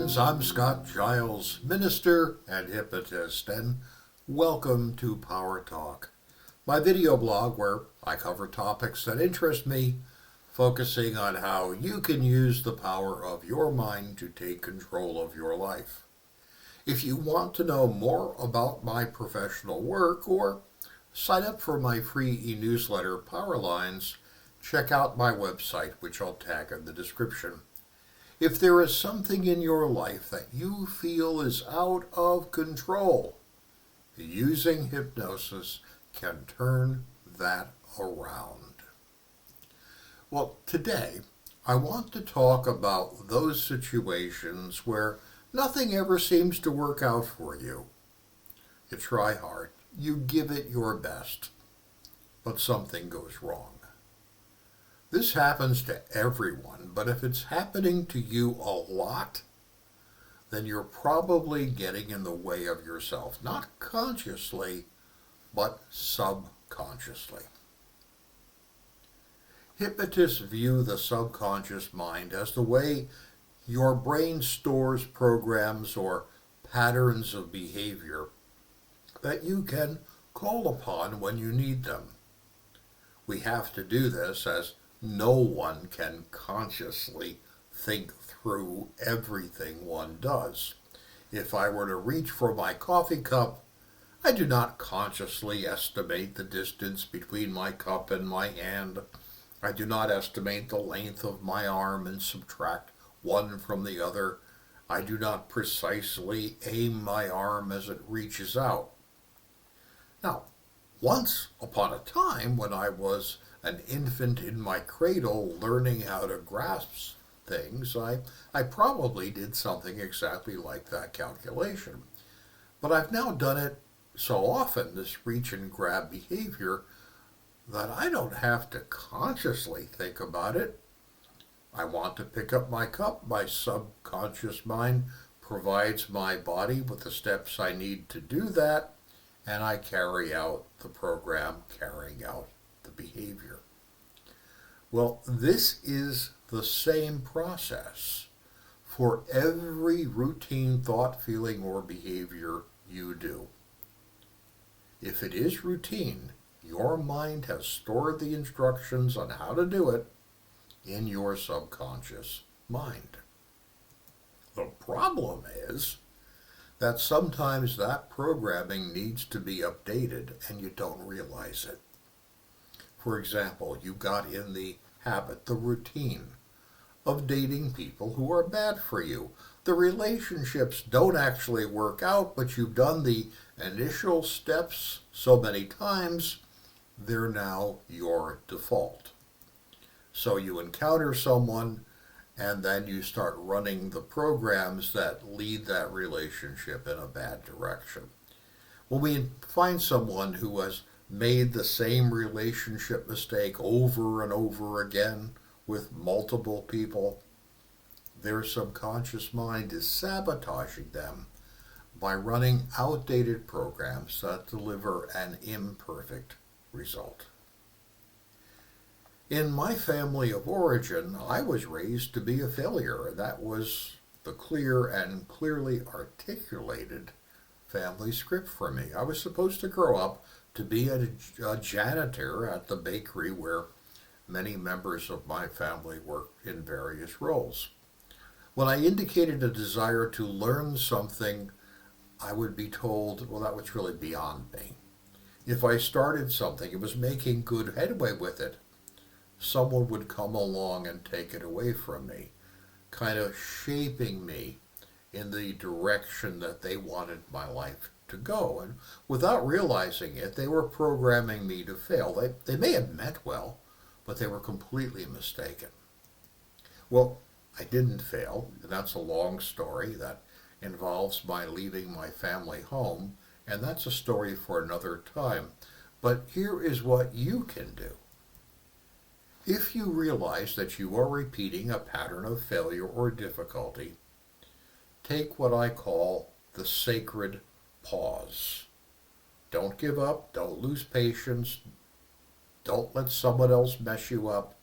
friends, I'm Scott Giles, minister and hypnotist, and welcome to Power Talk, my video blog where I cover topics that interest me, focusing on how you can use the power of your mind to take control of your life. If you want to know more about my professional work or sign up for my free e-newsletter, Power Lines, check out my website, which I'll tag in the description. If there is something in your life that you feel is out of control, using hypnosis can turn that around. Well, today I want to talk about those situations where nothing ever seems to work out for you. You try hard, you give it your best, but something goes wrong. This happens to everyone, but if it's happening to you a lot, then you're probably getting in the way of yourself, not consciously, but subconsciously. Hypnotists view the subconscious mind as the way your brain stores programs or patterns of behavior that you can call upon when you need them. We have to do this as no one can consciously think through everything one does. If I were to reach for my coffee cup, I do not consciously estimate the distance between my cup and my hand. I do not estimate the length of my arm and subtract one from the other. I do not precisely aim my arm as it reaches out. Now, once upon a time, when I was an infant in my cradle learning how to grasp things, I probably did something exactly like that calculation. But I've now done it so often, this reach and grab behavior, that I don't have to consciously think about it. I want to pick up my cup. My subconscious mind provides my body with the steps I need to do that, and I carry out the program, carrying out the behavior. Well, this is the same process for every routine thought, feeling, or behavior you do. If it is routine, your mind has stored the instructions on how to do it in your subconscious mind. The problem is that sometimes that programming needs to be updated and you don't realize it. For example, you got in the habit, the routine of dating people who are bad for you. The relationships don't actually work out, but you've done the initial steps so many times, they're now your default. So you encounter someone, and then you start running the programs that lead that relationship in a bad direction. When we find someone who has made the same relationship mistake over and over again with multiple people, their subconscious mind is sabotaging them by running outdated programs that deliver an imperfect result. In my family of origin, I was raised to be a failure. That was the clear and clearly articulated family script for me. I was supposed to grow up to be a janitor at the bakery where many members of my family worked in various roles. When I indicated a desire to learn something, I would be told, well, that was really beyond me. If I started something, it was making good headway with it, someone would come along and take it away from me, kind of shaping me in the direction that they wanted my life to go. And without realizing it, they were programming me to fail. They may have meant well, but they were completely mistaken. Well, I didn't fail, and that's a long story that involves my leaving my family home, and that's a story for another time. But here is what you can do. If you realize that you are repeating a pattern of failure or difficulty, take what I call the sacred pause. Don't give up, don't lose patience, don't let someone else mess you up,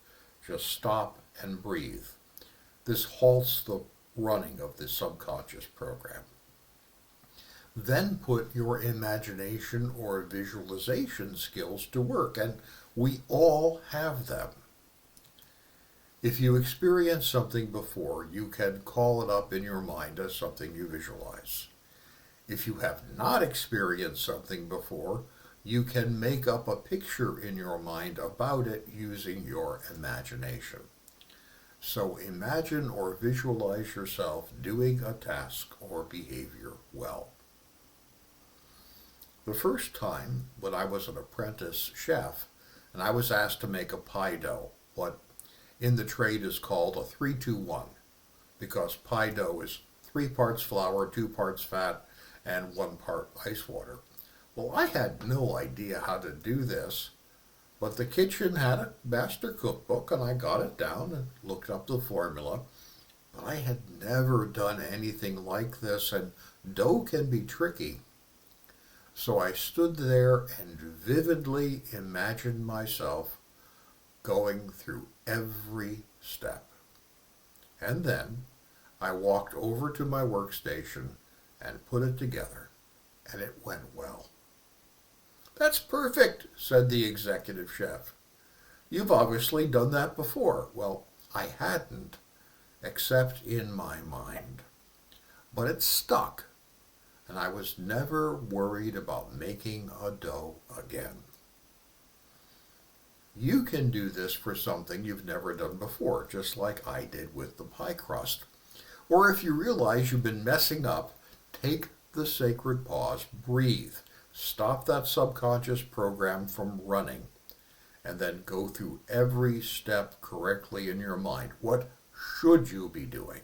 just stop and breathe. This halts the running of the subconscious program. Then put your imagination or visualization skills to work, and we all have them. If you experience something before, you can call it up in your mind as something you visualize. If you have not experienced something before, you can make up a picture in your mind about it using your imagination. So imagine or visualize yourself doing a task or behavior well. The first time when I was an apprentice chef and I was asked to make a pie dough, what in the trade is called a 3-2-1, because pie dough is 3 parts flour, 2 parts fat, and 1 part ice water. Well, I had no idea how to do this, but the kitchen had a master cookbook and I got it down and looked up the formula. But I had never done anything like this, and dough can be tricky. So I stood there and vividly imagined myself going through every step. And then I walked over to my workstation and put it together, and it went well. "That's perfect," said the executive chef. "You've obviously done that before." Well, I hadn't, except in my mind. But it stuck, and I was never worried about making a dough again. You can do this for something you've never done before, just like I did with the pie crust. Or if you realize you've been messing up, take the sacred pause, breathe, stop that subconscious program from running, and then go through every step correctly in your mind. What should you be doing?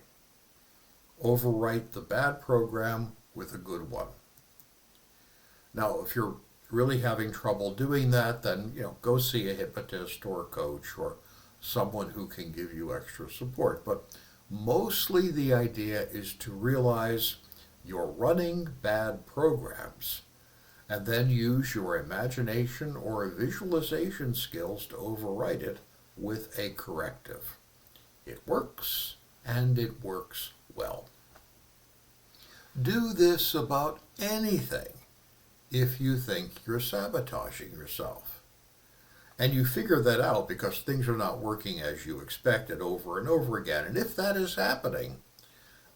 Overwrite the bad program with a good one. Now, if you're really having trouble doing that, then go see a hypnotist or a coach or someone who can give you extra support. But mostly the idea is to realize you're running bad programs and then use your imagination or visualization skills to override it with a corrective. It works, and it works well. Do this about anything if you think you're sabotaging yourself. And you figure that out because things are not working as you expected over and over again. And if that is happening,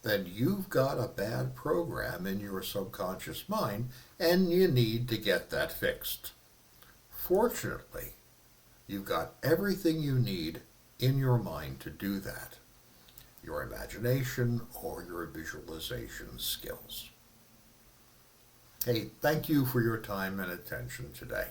then you've got a bad program in your subconscious mind and you need to get that fixed. Fortunately, you've got everything you need in your mind to do that. Your imagination or your visualization skills. Hey, thank you for your time and attention today.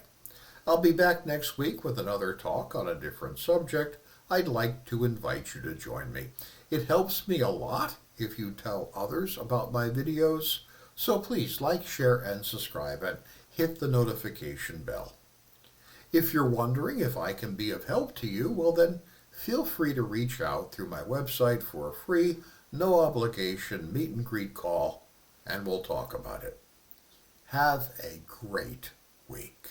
I'll be back next week with another talk on a different subject. I'd like to invite you to join me. It helps me a lot if you tell others about my videos, so please like, share, and subscribe, and hit the notification bell. If you're wondering if I can be of help to you, well then, feel free to reach out through my website for a free, no obligation meet and greet call, and we'll talk about it. Have a great week.